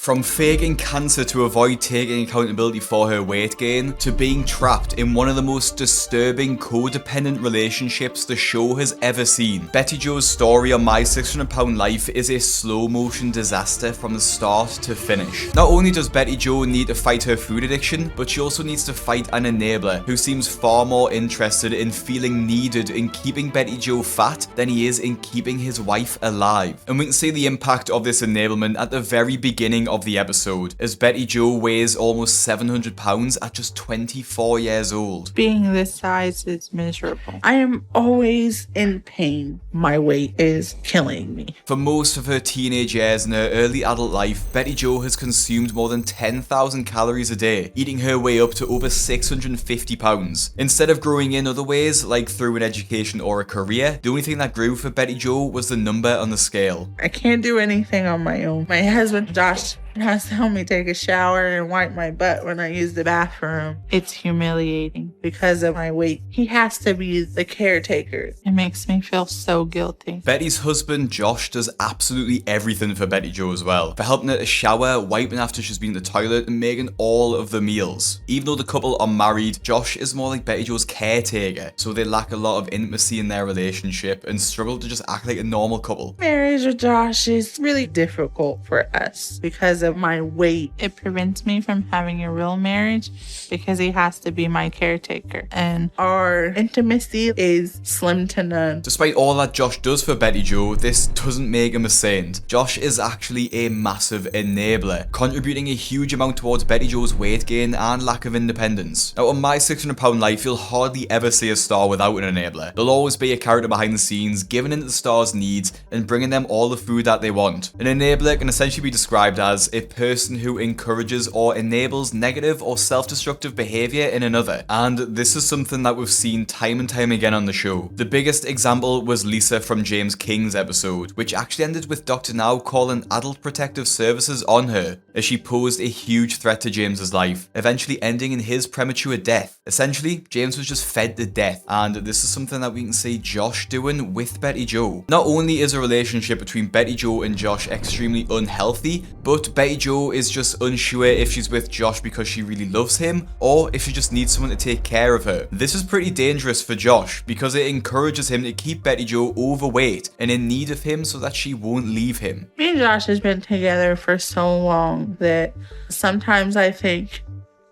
From faking cancer to avoid taking accountability for her weight gain, to being trapped in one of the most disturbing codependent relationships the show has ever seen, Bettie Jo's story on My 600 Pound Life is a slow motion disaster from the start to finish. Not only does Bettie Jo need to fight her food addiction, but she also needs to fight an enabler who seems far more interested in feeling needed in keeping Bettie Jo fat than he is in keeping his wife alive. And we can see the impact of this enablement at the very beginning of the episode, as Bettie Jo weighs almost 700 pounds at just 24 years old. Being this size is miserable. I am always in pain. My weight is killing me. For most of her teenage years and her early adult life, Bettie Jo has consumed more than 10,000 calories a day, eating her way up to over 650 pounds. Instead of growing in other ways, like through an education or a career, the only thing that grew for Bettie Jo was the number on the scale. I can't do anything on my own. My husband, Josh, has to help me take a shower and wipe my butt when I use the bathroom. It's humiliating because of my weight. He has to be the caretaker. It makes me feel so guilty. Bettie's husband, Josh, does absolutely everything for Bettie Jo as well, for helping her to shower, wiping after she's been to the toilet, and making all of the meals. Even though the couple are married, Josh is more like Bettie Jo's caretaker, so they lack a lot of intimacy in their relationship and struggle to just act like a normal couple. Marriage with Josh is really difficult for us because of my weight. It prevents me from having a real marriage because he has to be my caretaker, and our intimacy is slim to none. Despite all that Josh does for Bettie Jo, this doesn't make him a saint. Josh is actually a massive enabler, contributing a huge amount towards Bettie Jo's weight gain and lack of independence. Now, on My 600 Pound Life, you'll hardly ever see a star without an enabler. There'll always be a character behind the scenes, giving in to the star's needs and bringing them all the food that they want. An enabler can essentially be described as a person who encourages or enables negative or self-destructive behavior in another. And this is something that we've seen time and time again on the show. The biggest example was Lisa from James King's episode, which actually ended with Dr. Now calling Adult Protective Services on her as she posed a huge threat to James's life, eventually ending in his premature death. Essentially, James was just fed to death, and this is something that we can see Josh doing with Bettie Jo. Not only is a relationship between Bettie Jo and Josh extremely unhealthy, but Bettie Jo is just unsure if she's with Josh because she really loves him, or if she just needs someone to take care of her. This is pretty dangerous for Josh, because it encourages him to keep Bettie Jo overweight and in need of him so that she won't leave him. Me and Josh has been together for so long that sometimes I think,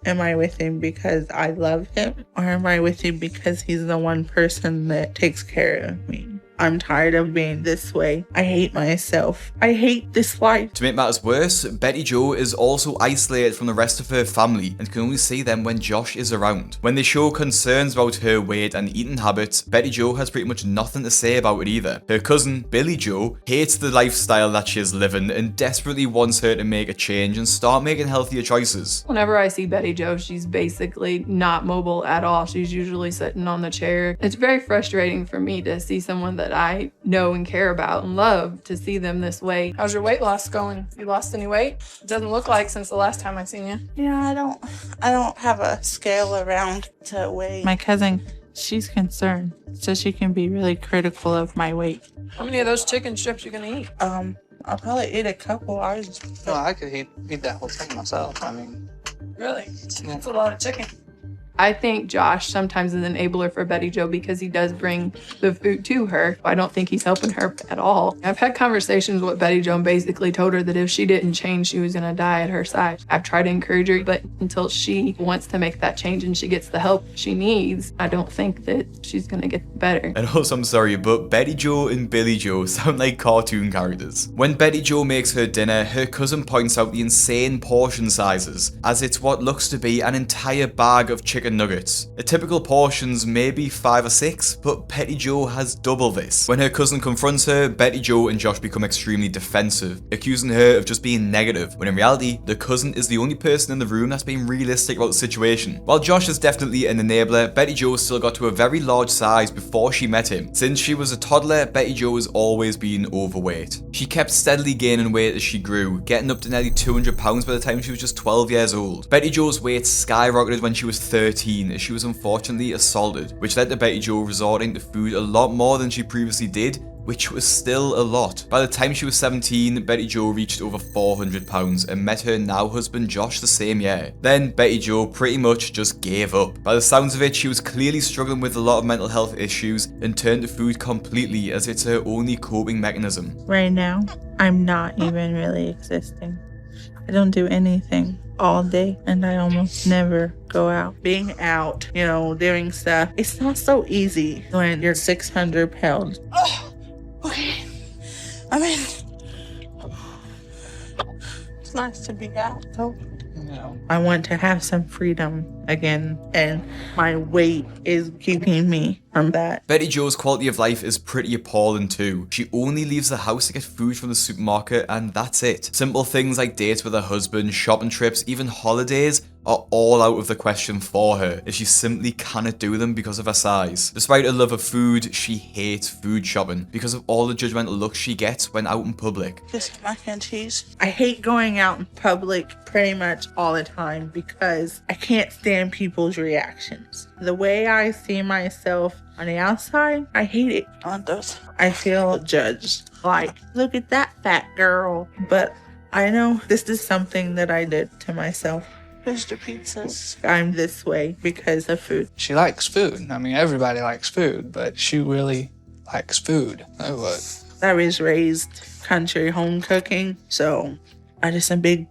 am I with him because I love him? Or am I with him because he's the one person that takes care of me? I'm tired of being this way. I hate myself. I hate this life. To make matters worse, Bettie Jo is also isolated from the rest of her family and can only see them when Josh is around. When they show concerns about her weight and eating habits, Bettie Jo has pretty much nothing to say about it either. Her cousin, Billie Jo, hates the lifestyle that she is living and desperately wants her to make a change and start making healthier choices. Whenever I see Bettie Jo, she's basically not mobile at all. She's usually sitting on the chair. It's very frustrating for me to see someone that I know and care about and love, to see them this way. How's your weight loss going? You lost any weight? It doesn't look like since the last time I seen you. Yeah, I don't have a scale around to weigh. My cousin, she's concerned, so she can be really critical of my weight. How many of those chicken strips you gonna eat? I'll probably eat a couple. I could eat that whole thing myself. I mean, Really? That's a lot of chicken. I think Josh sometimes is an enabler for Bettie Jo because he does bring the food to her. I don't think he's helping her at all. I've had conversations with Bettie Jo and basically told her that if she didn't change, she was going to die at her side. I've tried to encourage her, but until she wants to make that change and she gets the help she needs, I don't think that she's going to get better. And also, I'm sorry, but Bettie Jo and Billie Jo sound like cartoon characters. When Bettie Jo makes her dinner, her cousin points out the insane portion sizes, as it's what looks to be an entire bag of chicken nuggets. A typical portion's maybe 5 or 6, but Bettie Jo has double this. When her cousin confronts her, Bettie Jo and Josh become extremely defensive, accusing her of just being negative, when in reality, the cousin is the only person in the room that's being realistic about the situation. While Josh is definitely an enabler, Bettie Jo still got to a very large size before she met him. Since she was a toddler, Bettie Jo has always been overweight. She kept steadily gaining weight as she grew, getting up to nearly 200 pounds by the time she was just 12 years old. Bettie Jo's weight skyrocketed when she was 13, as she was unfortunately assaulted, which led to Bettie Jo resorting to food a lot more than she previously did, which was still a lot. By the time she was 17, Bettie Jo reached over 400 pounds and met her now husband Josh the same year. Then Bettie Jo pretty much just gave up. By the sounds of it, she was clearly struggling with a lot of mental health issues and turned to food completely as it's her only coping mechanism. Right now, I'm not even really existing. I don't do anything all day, and I almost never go out. Being out, doing stuff, it's not so easy when you're 600 pounds. Oh, okay. I mean, it's nice to be out, though. No. I want to have some freedom again, and my weight is keeping me from that. Bettie Jo's quality of life is pretty appalling too. She only leaves the house to get food from the supermarket and that's it. Simple things like dates with her husband, shopping trips, even holidays are all out of the question for her, as she simply cannot do them because of her size. Despite her love of food, she hates food shopping because of all the judgmental looks she gets when out in public. Just mac and cheese. I hate going out in public pretty much all the time because I can't stand people's reactions. The way I see myself on the outside, I hate it. On those, I feel judged. Like, look at that fat girl. But I know this is something that I did to myself. Here's the pizzas. I'm this way because of food. She likes food. I mean, everybody likes food, but she really likes food. Oh, what? I was raised country home cooking, so I'm just a big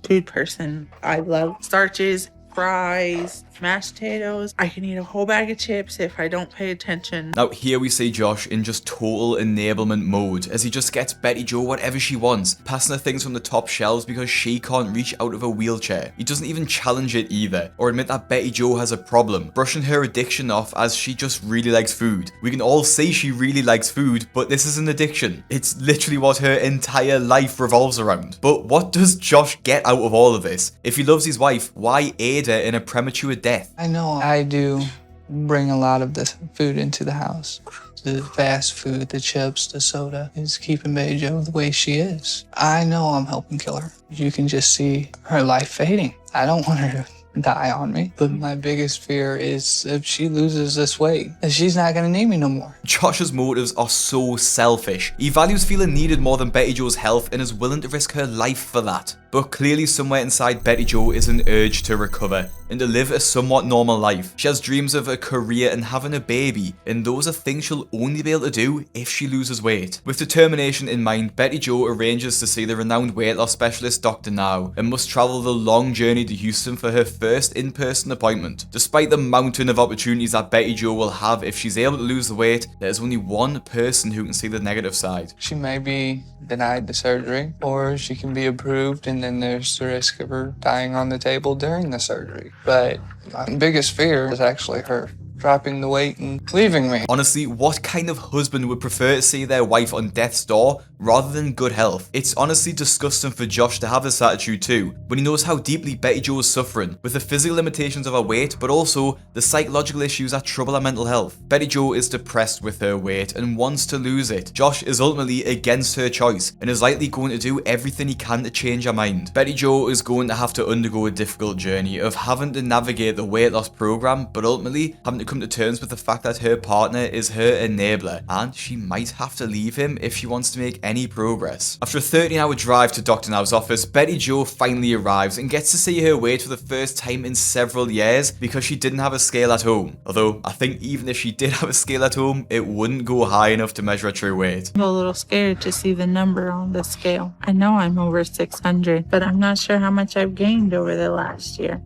food person. I love starches, fries, mashed potatoes. I can eat a whole bag of chips if I don't pay attention. Now here we see Josh in just total enablement mode as he just gets Bettie Jo whatever she wants, passing her things from the top shelves because she can't reach out of a wheelchair. He doesn't even challenge it either, or admit that Bettie Jo has a problem, brushing her addiction off as she just really likes food. We can all see she really likes food, but this is an addiction. It's literally what her entire life revolves around. But what does Josh get out of all of this? If he loves his wife, why aid her in a premature death? I know I do bring a lot of the food into the house. The fast food, the chips, the soda is keeping Bettie Jo the way she is. I know I'm helping kill her. You can just see her life fading. I don't want her to die on me, but my biggest fear is if she loses this weight, that she's not gonna need me no more. Josh's motives are so selfish. He values feeling needed more than Bettie Jo's health and is willing to risk her life for that. But clearly somewhere inside Bettie Jo is an urge to recover and to live a somewhat normal life. She has dreams of a career and having a baby, and those are things she'll only be able to do if she loses weight. With determination in mind, Bettie Jo arranges to see the renowned weight loss specialist Dr. Now and must travel the long journey to Houston for her first in-person appointment. Despite the mountain of opportunities that Bettie Jo will have if she's able to lose the weight, there's only one person who can see the negative side. She may be denied the surgery, or she can be approved, and then there's the risk of her dying on the table during the surgery. But my biggest fear is actually her dropping the weight and leaving me. Honestly, what kind of husband would prefer to see their wife on death's door rather than good health? It's honestly disgusting for Josh to have this attitude too, when he knows how deeply Bettie Jo is suffering, with the physical limitations of her weight, but also the psychological issues that trouble her mental health. Bettie Jo is depressed with her weight and wants to lose it. Josh is ultimately against her choice and is likely going to do everything he can to change her mind. Bettie Jo is going to have to undergo a difficult journey of having to navigate the weight loss program, but ultimately having to come to terms with the fact that her partner is her enabler, and she might have to leave him if she wants to make any progress. After a 13-hour drive to Dr. Now's office, Bettie Jo finally arrives and gets to see her weight for the first time in several years because she didn't have a scale at home. Although, I think even if she did have a scale at home, it wouldn't go high enough to measure her true weight. I'm a little scared to see the number on the scale. I know I'm over 600, but I'm not sure how much I've gained over the last year.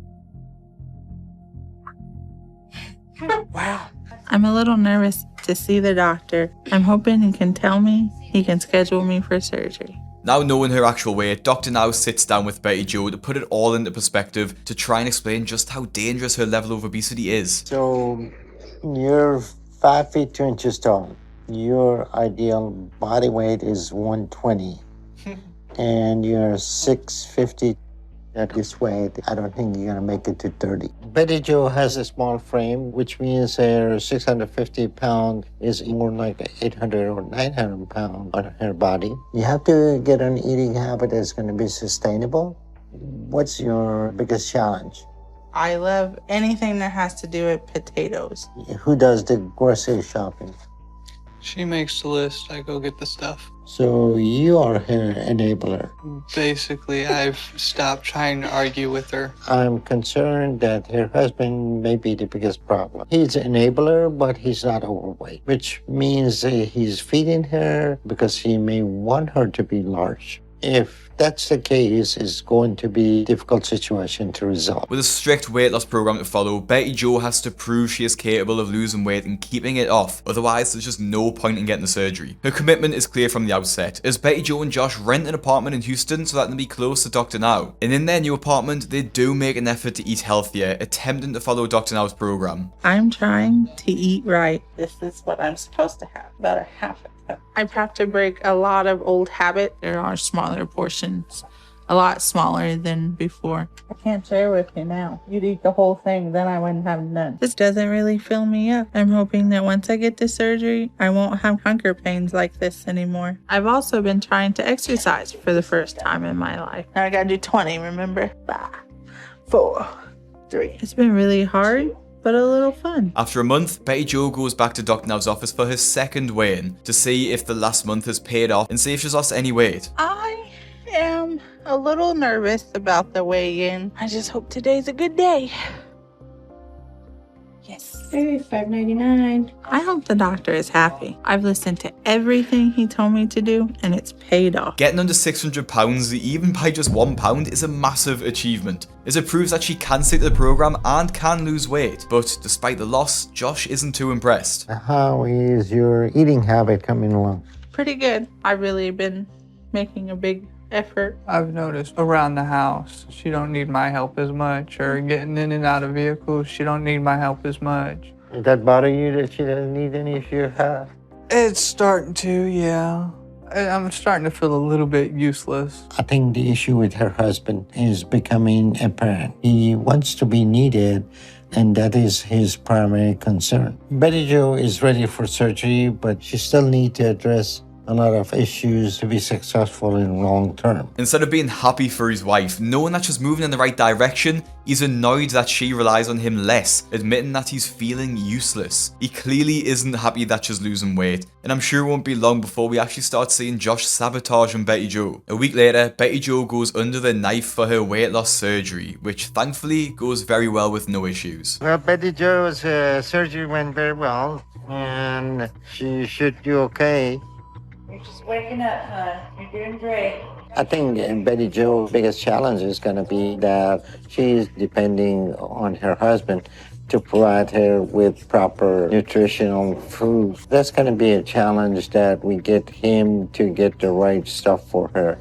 Wow. I'm a little nervous to see the doctor. I'm hoping he can tell me he can schedule me for surgery. Now knowing her actual weight, Dr. Now sits down with Bettie Jo to put it all into perspective to try and explain just how dangerous her level of obesity is. So you're 5 feet 2 inches tall. Your ideal body weight is 120. And you're 650 at this weight. I don't think you're gonna make it to 30. Bettie Jo has a small frame, which means her 650 pound is more like 800 or 900 pound on her body. You have to get an eating habit that's gonna be sustainable. What's your biggest challenge? I love anything that has to do with potatoes. Who does the grocery shopping? She makes the list. I go get the stuff. So you are her enabler. Basically, I've stopped trying to argue with her. I'm concerned that her husband may be the biggest problem. He's an enabler, but he's not overweight, which means he's feeding her because he may want her to be large. If that's the case, it's going to be a difficult situation to resolve. With a strict weight loss program to follow, Bettie Jo has to prove she is capable of losing weight and keeping it off, otherwise there's just no point in getting the surgery. Her commitment is clear from the outset, as Bettie Jo and Josh rent an apartment in Houston so that they can be close to Dr. Now. And in their new apartment, they do make an effort to eat healthier, attempting to follow Dr. Now's program. I'm trying to eat right. This is what I'm supposed to have, about a half a cup. I have to break a lot of old habits. There are smaller portions, a lot smaller than before. I can't share with you now. You'd eat the whole thing, then I wouldn't have none. This doesn't really fill me up. I'm hoping that once I get the surgery, I won't have hunger pains like this anymore. I've also been trying to exercise for the first time in my life. Now I gotta do 20, remember? 5, 4, 3. It's been really hard, but a little fun. After a month, Bettie Jo goes back to Dr. Now's office for her second weigh-in to see if the last month has paid off and see if she's lost any weight. I am a little nervous about the weigh-in. I just hope today's a good day. Yes. Hey, $5.99. I hope the doctor is happy. I've listened to everything he told me to do, and it's paid off. Getting under 600 pounds, even by just 1 pound, is a massive achievement, as it proves that she can stick to the program and can lose weight. But despite the loss, Josh isn't too impressed. How is your eating habit coming along? Pretty good. I've really been making a big effort. I've noticed around the house, she don't need my help as much, or getting in and out of vehicles, she don't need my help as much. Does that bother you that she doesn't need any of your help? It's starting to, yeah. I'm starting to feel a little bit useless. I think the issue with her husband is becoming apparent. He wants to be needed, and that is his primary concern. Bettie Jo is ready for surgery, but she still needs to address a lot of issues to be successful in long term. Instead of being happy for his wife, knowing that she's moving in the right direction, he's annoyed that she relies on him less, admitting that he's feeling useless. He clearly isn't happy that she's losing weight, and I'm sure it won't be long before we actually start seeing Josh sabotaging Bettie Jo. A week later, Bettie Jo goes under the knife for her weight loss surgery, which thankfully goes very well with no issues. Well, Bettie Jo's surgery went very well, and she should do okay. You're just waking up, hon. You're doing great. I think Bettie Jo's biggest challenge is going to be that she's depending on her husband to provide her with proper nutritional food. That's going to be a challenge, that we get him to get the right stuff for her.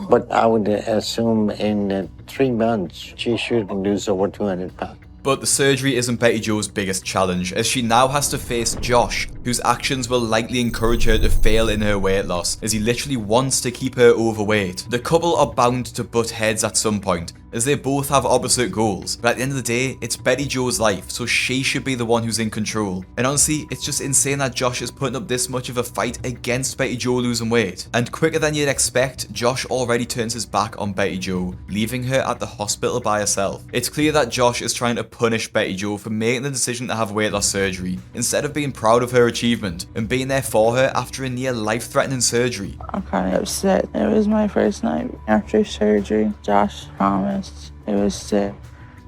But I would assume in 3 months, she should lose over 200 pounds. But the surgery isn't Bettie Jo's biggest challenge, as she now has to face Josh, whose actions will likely encourage her to fail in her weight loss, as he literally wants to keep her overweight. The couple are bound to butt heads at some point, as they both have opposite goals, but at the end of the day, it's Bettie Jo's life, so she should be the one who's in control. And honestly, it's just insane that Josh is putting up this much of a fight against Bettie Jo losing weight. And quicker than you'd expect, Josh already turns his back on Bettie Jo, leaving her at the hospital by herself. It's clear that Josh is trying to punish Bettie Jo for making the decision to have weight loss surgery, instead of being proud of her achievement and being there for her after a near life-threatening surgery. I'm kind of upset. It was my first night after surgery. Josh promised it was sick.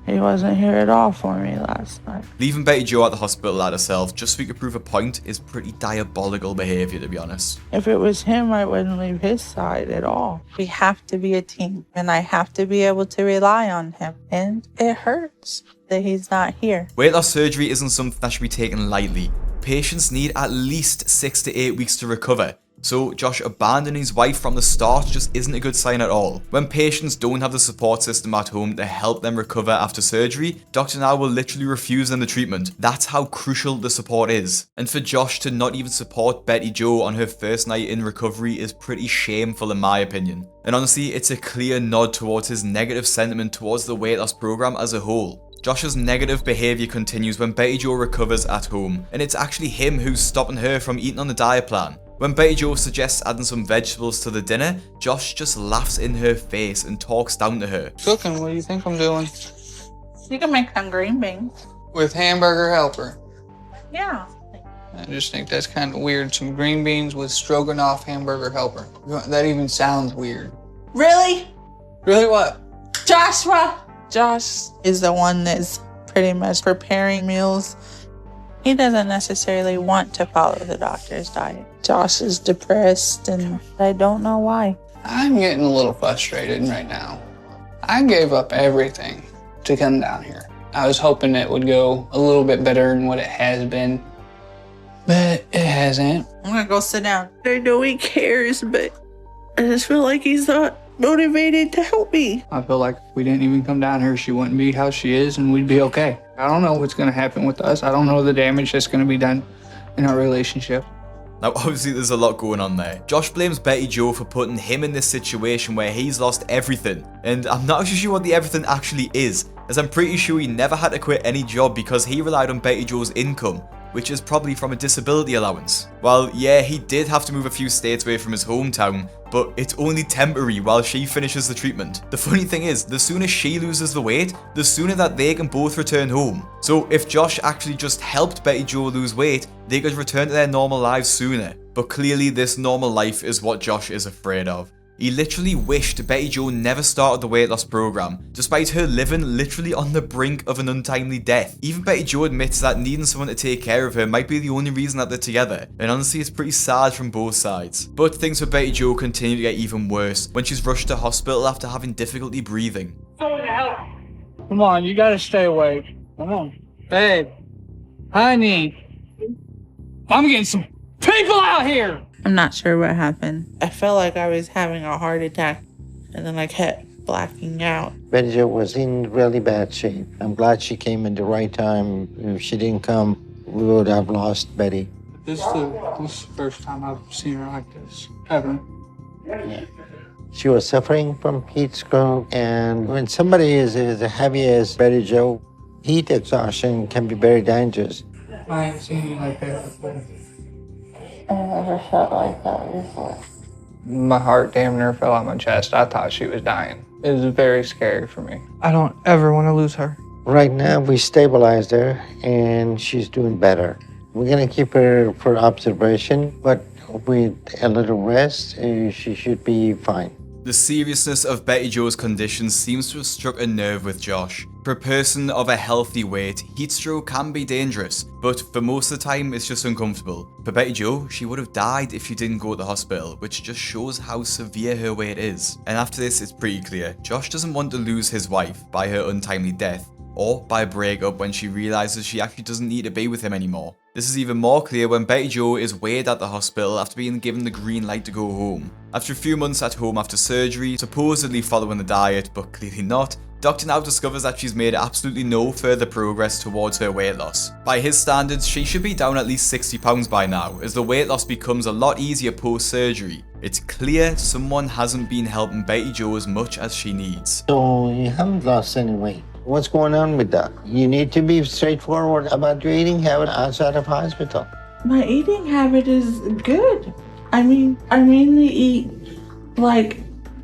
He wasn't here at all for me last night. Leaving Bettie Jo at the hospital at herself just so he could prove a point is pretty diabolical behaviour, to be honest. If it was him, I wouldn't leave his side at all. We have to be a team, and I have to be able to rely on him. And it hurts that he's not here. Weight loss surgery isn't something that should be taken lightly. Patients need at least 6 to 8 weeks to recover. So Josh abandoning his wife from the start just isn't a good sign at all. When patients don't have the support system at home to help them recover after surgery, Dr. Now will literally refuse them the treatment. That's how crucial the support is. And for Josh to not even support Bettie Jo on her first night in recovery is pretty shameful in my opinion. And honestly, it's a clear nod towards his negative sentiment towards the weight loss program as a whole. Josh's negative behaviour continues when Bettie Jo recovers at home, and it's actually him who's stopping her from eating on the diet plan. When Bettie Jo suggests adding some vegetables to the dinner, Josh just laughs in her face and talks down to her. Cooking, what do you think I'm doing? You can make some green beans. With hamburger helper. Yeah. I just think that's kind of weird. Some green beans with stroganoff hamburger helper. That even sounds weird. Really? Really what? Joshua! Josh is the one that's pretty much preparing meals. He doesn't necessarily want to follow the doctor's diet. Josh is depressed and I don't know why. I'm getting a little frustrated right now. I gave up everything to come down here. I was hoping it would go a little bit better than what it has been, but it hasn't. I'm gonna go sit down. I know he cares, but I just feel like he's not motivated to help me. I feel like if we didn't even come down here, she wouldn't be how she is and we'd be okay. I don't know what's gonna happen with us. I don't know the damage that's gonna be done in our relationship. Now, obviously, there's a lot going on there. Josh blames Bettie Jo for putting him in this situation where he's lost everything. And I'm not actually sure what the everything actually is, as I'm pretty sure he never had to quit any job because he relied on Bettie Jo's income, which is probably from a disability allowance. Well, yeah, he did have to move a few states away from his hometown, but it's only temporary while she finishes the treatment. The funny thing is, the sooner she loses the weight, the sooner that they can both return home. So if Josh actually just helped Bettie Jo lose weight, they could return to their normal lives sooner. But clearly this normal life is what Josh is afraid of. He literally wished Bettie Jo never started the weight loss program, despite her living literally on the brink of an untimely death. Even Bettie Jo admits that needing someone to take care of her might be the only reason that they're together, and honestly it's pretty sad from both sides. But things for Bettie Jo continue to get even worse when she's rushed to hospital after having difficulty breathing. Come on, you gotta stay awake. Come on. Babe, honey, I'm getting some people out here. I'm not sure what happened. I felt like I was having a heart attack and then I kept blacking out. Bettie Jo was in really bad shape. I'm glad she came in the right time. If she didn't come, we would have lost Betty. This is the first time I've seen her like this, ever. Yeah. She was suffering from heat stroke, and when somebody is as heavy as Bettie Jo, heat exhaustion can be very dangerous. I ain't seen you like that before. I never felt like that before. My heart damn near fell out my chest. I thought she was dying. It was very scary for me. I don't ever want to lose her. Right now, we stabilized her, and she's doing better. We're going to keep her for observation, but with a little rest, she should be fine. The seriousness of Bettie Jo's condition seems to have struck a nerve with Josh. For a person of a healthy weight, heat stroke can be dangerous, but for most of the time it's just uncomfortable. For Bettie Jo, she would have died if she didn't go to the hospital, which just shows how severe her weight is. And after this, it's pretty clear, Josh doesn't want to lose his wife by her untimely death, or by a breakup when she realizes she actually doesn't need to be with him anymore. This is even more clear when Bettie Jo is weighed at the hospital after being given the green light to go home. After a few months at home after surgery, supposedly following the diet, but clearly not, Doctor now discovers that she's made absolutely no further progress towards her weight loss. By his standards, she should be down at least 60 pounds by now, as the weight loss becomes a lot easier post-surgery. It's clear someone hasn't been helping Bettie Jo as much as she needs. So you haven't lost any weight. What's going on with that? You need to be straightforward about your eating habit outside of hospital. My eating habit is good. I mainly eat like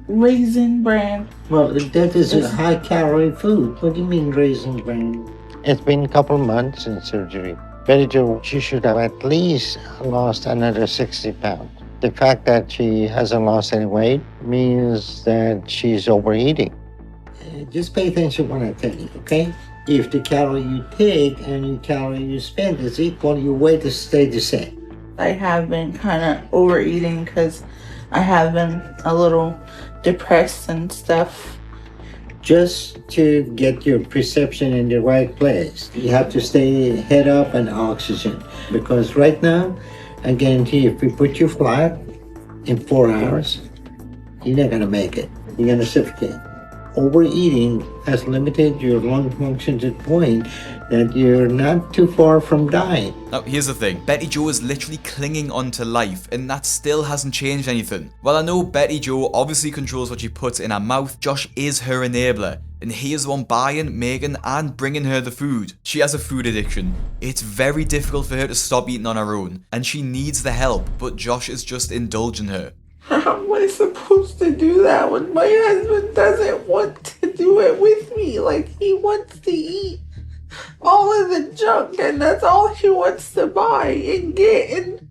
Raisin Bran. Well, that is a high-calorie food. What do you mean Raisin Bran? It's been a couple months since surgery. Bettie Jo, she should have at least lost another 60 pounds. The fact that she hasn't lost any weight means that she's overeating. Just pay attention when I tell you, okay? If the calorie you take and the calorie you spend is equal, your weight will stay the same. I have been kind of overeating because I have been a little depressed and stuff. Just to get your perception in the right place, you have to stay head up and oxygen. Because right now, I guarantee if we put you flat in 4 hours, you're not gonna make it. You're gonna suffocate. Overeating has limited your lung function to the point that you're not too far from dying. Now, here's the thing. Bettie Jo is literally clinging on to life, and that still hasn't changed anything. While I know Bettie Jo obviously controls what she puts in her mouth, Josh is her enabler, and he is the one buying, making, and bringing her the food. She has a food addiction. It's very difficult for her to stop eating on her own, and she needs the help, but Josh is just indulging her. How am I supposed to do that when my husband doesn't want to do it with me? Like, he wants to eat all of the junk, and that's all he wants to buy and get. And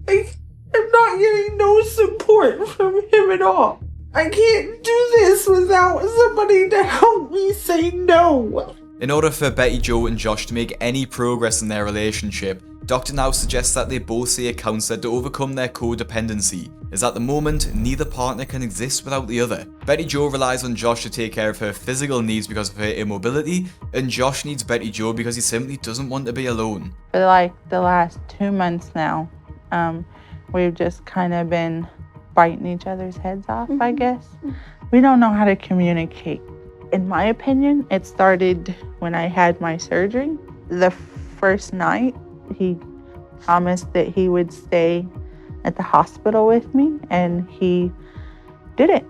I'm not getting no support from him at all. I can't do this without somebody to help me say no. In order for Bettie Jo and Josh to make any progress in their relationship, Dr. Now suggests that they both see a counsellor to overcome their codependency, as at the moment, neither partner can exist without the other. Bettie Jo relies on Josh to take care of her physical needs because of her immobility, and Josh needs Bettie Jo because he simply doesn't want to be alone. For like the last 2 months now, we've just kind of been biting each other's heads off, I guess. We don't know how to communicate. In my opinion, it started when I had my surgery. The first night, he promised that he would stay at the hospital with me, and he didn't.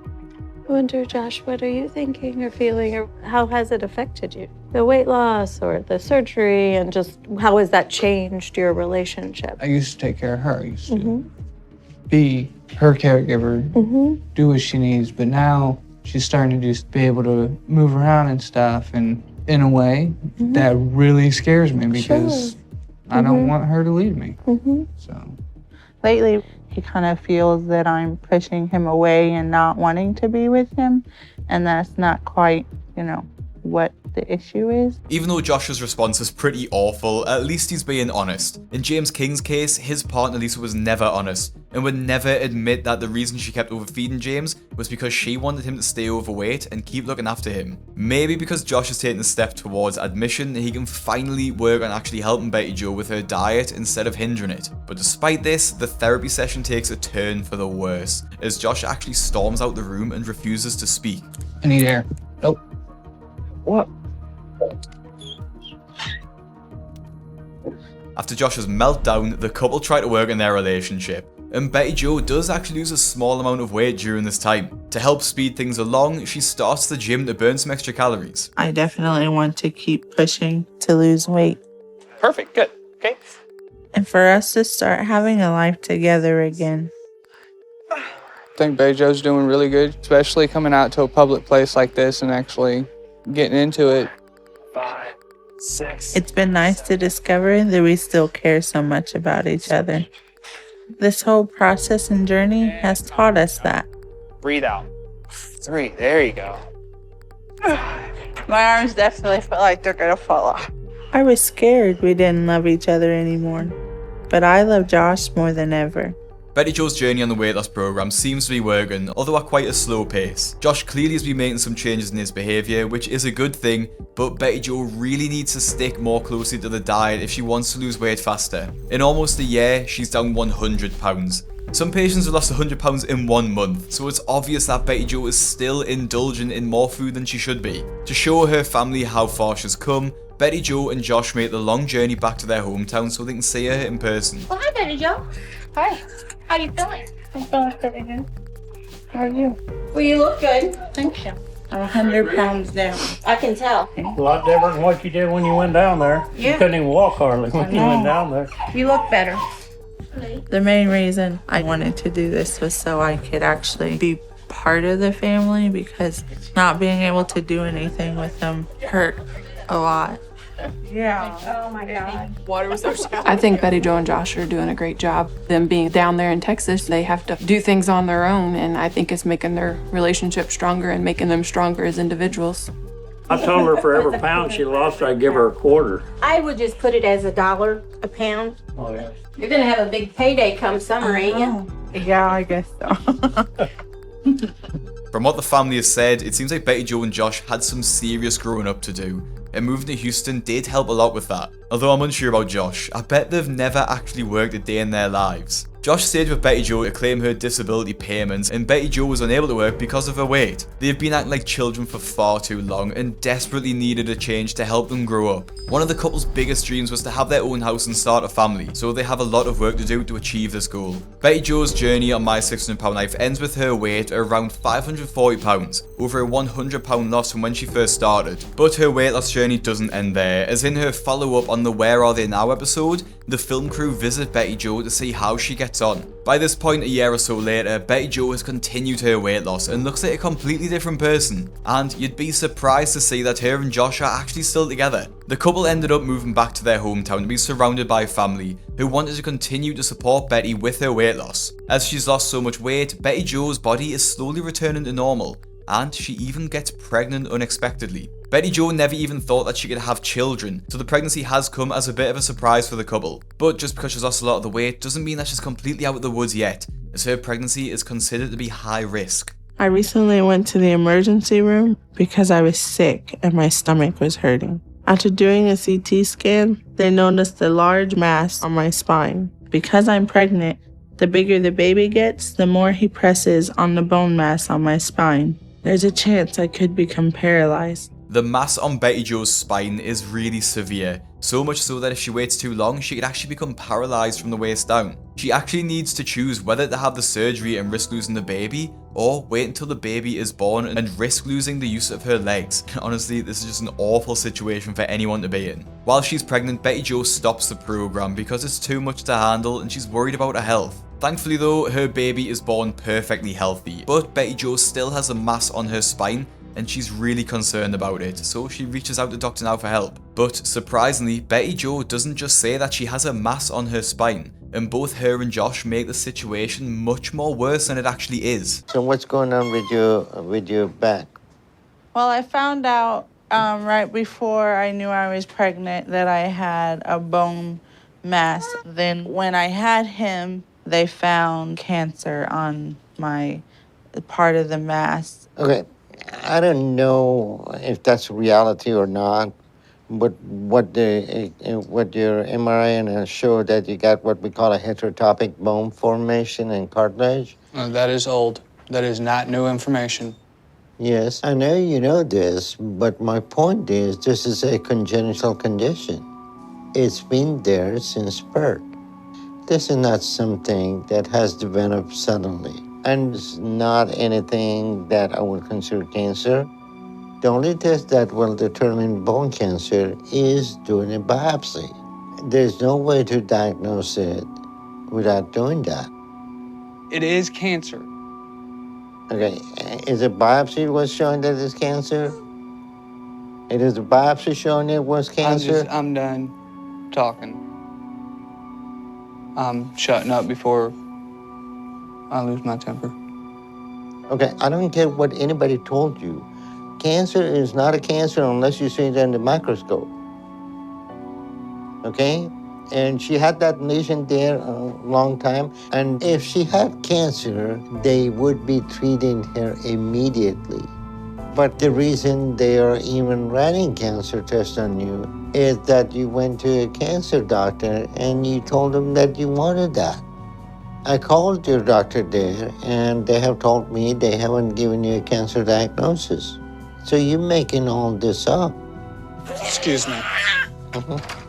I wonder, Josh, what are you thinking or feeling, or how has it affected you? The weight loss or the surgery, and just how has that changed your relationship? I used to take care of her. I used to be her caregiver, do what she needs, but now she's starting to just be able to move around and stuff, and in a way that really scares me because I don't want her to leave me. So Lately, he kind of feels that I'm pushing him away and not wanting to be with him, and that's not quite, what the issue is. Even though Josh's response is pretty awful, at least he's being honest. In James King's case, his partner Lisa was never honest, and would never admit that the reason she kept overfeeding James was because she wanted him to stay overweight and keep looking after him. Maybe because Josh has taken a step towards admission, he can finally work on actually helping Bettie Jo with her diet instead of hindering it. But despite this, the therapy session takes a turn for the worse, as Josh actually storms out the room and refuses to speak. I need air. Nope. What? After Josh's meltdown, the couple try to work on their relationship, and Bettie Jo does actually lose a small amount of weight during this time. To help speed things along, she starts the gym to burn some extra calories. I definitely want to keep pushing to lose weight. Perfect, good, okay. And for us to start having a life together again. I think Bettie Jo's doing really good, especially coming out to a public place like this and actually getting into it. 5, 6. It's been nice to discover that we still care so much about each other. This whole process and journey has taught us that. Breathe out. 3, there you go. My arms definitely feel like they're gonna fall off. I was scared we didn't love each other anymore, but I love Josh more than ever. Bettie Jo's journey on the weight loss program seems to be working, although at quite a slow pace. Josh clearly has been making some changes in his behaviour, which is a good thing, but Bettie Jo really needs to stick more closely to the diet if she wants to lose weight faster. In almost a year, she's down 100 pounds. Some patients have lost 100 pounds in 1 month, so it's obvious that Bettie Jo is still indulgent in more food than she should be. To show her family how far she's come, Bettie Jo and Josh make the long journey back to their hometown so they can see her in person. Well, hi, Bettie Jo. Hi. How you feeling? I'm feeling pretty good. How are you? Well, you look good. Thank you. I'm 100 pounds down. I can tell. A lot different than what you did when you went down there. Yeah. You couldn't even walk hardly when you went down there. You look better. The main reason I wanted to do this was so I could actually be part of the family, because not being able to do anything with them hurt a lot. Yeah. Oh my God. Water was so I think Bettie Jo and Josh are doing a great job. Them being down there in Texas, they have to do things on their own, and I think it's making their relationship stronger and making them stronger as individuals. I told her for every pound she lost, I'd give her a quarter. I would just put it as $1 a pound. Oh, yeah. You're gonna have a big payday come summer, ain't you? Yeah, I guess so. From what the family has said, it seems like Bettie Jo and Josh had some serious growing up to do, and moving to Houston did help a lot with that. Although I'm unsure about Josh, I bet they've never actually worked a day in their lives. Josh stayed with Bettie Jo to claim her disability payments, and Bettie Jo was unable to work because of her weight. They've been acting like children for far too long and desperately needed a change to help them grow up. One of the couple's biggest dreams was to have their own house and start a family, so they have a lot of work to do to achieve this goal. Bettie Jo's journey on My 600 Pound Life ends with her weight around 540 pounds, over a 100 pound loss from when she first started. But her weight loss journey journey doesn't end there, as in her follow-up on the Where Are They Now episode, the film crew visit Bettie Jo to see how she gets on. By this point, a year or so later, Bettie Jo has continued her weight loss and looks like a completely different person, and you'd be surprised to see that her and Josh are actually still together. The couple ended up moving back to their hometown to be surrounded by family who wanted to continue to support Betty with her weight loss. As she's lost so much weight, Bettie Jo's body is slowly returning to normal, and she even gets pregnant unexpectedly. Bettie Jo never even thought that she could have children, so the pregnancy has come as a bit of a surprise for the couple. But just because she's lost a lot of the weight doesn't mean that she's completely out of the woods yet, as her pregnancy is considered to be high risk. I recently went to the emergency room because I was sick and my stomach was hurting. After doing a CT scan, they noticed a large mass on my spine. Because I'm pregnant, the bigger the baby gets, the more he presses on the bone mass on my spine. There's a chance I could become paralyzed. The mass on Bettie Jo's spine is really severe, so much so that if she waits too long, she could actually become paralyzed from the waist down. She actually needs to choose whether to have the surgery and risk losing the baby, or wait until the baby is born and risk losing the use of her legs. Honestly, this is just an awful situation for anyone to be in. While she's pregnant, Bettie Jo stops the program because it's too much to handle and she's worried about her health. Thankfully though, her baby is born perfectly healthy, but Bettie Jo still has a mass on her spine and she's really concerned about it, so she reaches out to Dr. Now for help. But surprisingly, Bettie Jo doesn't just say that she has a mass on her spine, and both her and Josh make the situation much more worse than it actually is. So what's going on with your back? Well, I found out right before I knew I was pregnant that I had a bone mass. Then when I had him, they found cancer on my part of the mass. Okay, I don't know if that's reality or not, but what your MRI showed that you got what we call a heterotopic bone formation and cartilage. That is old. That is not new information. Yes, I know you know this, but my point is this is a congenital condition. It's been there since birth. This is not something that has developed suddenly, and it's not anything that I would consider cancer. The only test that will determine bone cancer is doing a biopsy. There's no way to diagnose it without doing that. It is cancer. Okay, is a biopsy was showing that it's cancer? It is a biopsy showing it was cancer? I'm done talking. I'm shutting up before I lose my temper. Okay, I don't care what anybody told you. Cancer is not a cancer unless you see it under the microscope. Okay? And she had that lesion there a long time. And if she had cancer, they would be treating her immediately. But the reason they are even running cancer tests on you is that you went to a cancer doctor and you told them that you wanted that. I called your doctor there and they have told me they haven't given you a cancer diagnosis. So you're making all this up. Excuse me. Mm-hmm.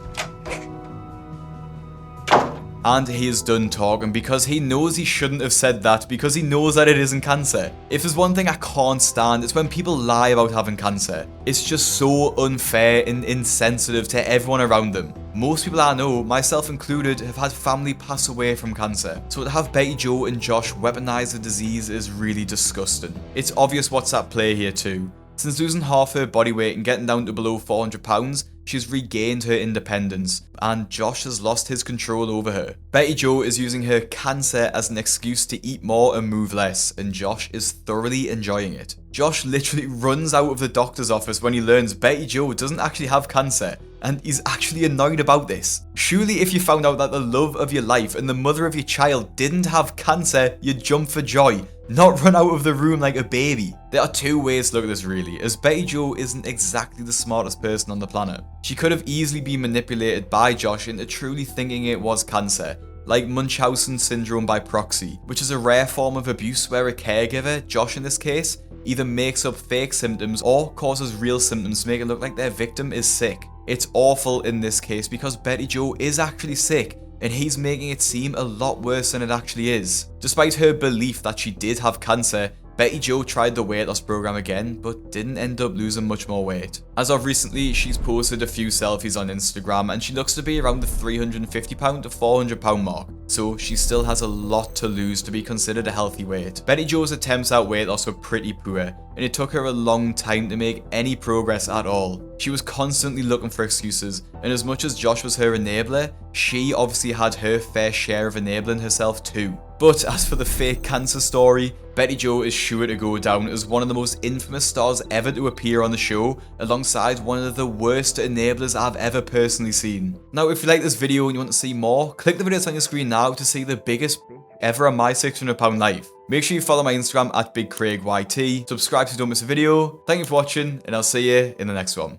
And he is done talking because he knows he shouldn't have said that, because he knows that it isn't cancer. If there's one thing I can't stand, it's when people lie about having cancer. It's just so unfair and insensitive to everyone around them. Most people I know, myself included, have had family pass away from cancer. So to have Bettie Jo and Josh weaponize the disease is really disgusting. It's obvious what's at play here too. Since losing half her body weight and getting down to below 400 pounds, she's regained her independence, and Josh has lost his control over her. Bettie Jo is using her cancer as an excuse to eat more and move less, and Josh is thoroughly enjoying it. Josh literally runs out of the doctor's office when he learns Bettie Jo doesn't actually have cancer, and he's actually annoyed about this. Surely if you found out that the love of your life and the mother of your child didn't have cancer, you'd jump for joy, not run out of the room like a baby. There are two ways to look at this really, as Bettie Jo isn't exactly the smartest person on the planet. She could have easily been manipulated by Josh into truly thinking it was cancer, like Munchausen syndrome by proxy, which is a rare form of abuse where a caregiver, Josh in this case, either makes up fake symptoms or causes real symptoms to make it look like their victim is sick. It's awful in this case because Bettie Jo is actually sick, and he's making it seem a lot worse than it actually is. Despite her belief that she did have cancer, Bettie Jo tried the weight loss program again, but didn't end up losing much more weight. As of recently, she's posted a few selfies on Instagram and she looks to be around the 350 pound to 400 pound mark, so she still has a lot to lose to be considered a healthy weight. Bettie Jo's attempts at weight loss were pretty poor, and it took her a long time to make any progress at all. She was constantly looking for excuses, and as much as Josh was her enabler, she obviously had her fair share of enabling herself too. But as for the fake cancer story, Bettie Jo is sure to go down as one of the most infamous stars ever to appear on the show, alongside one of the worst enablers I've ever personally seen. Now, if you like this video and you want to see more, click the videos on your screen now to see the biggest ever on my 600 pound life. Make sure you follow my Instagram at BigCraigYT, subscribe so you don't miss a video. Thank you for watching, and I'll see you in the next one.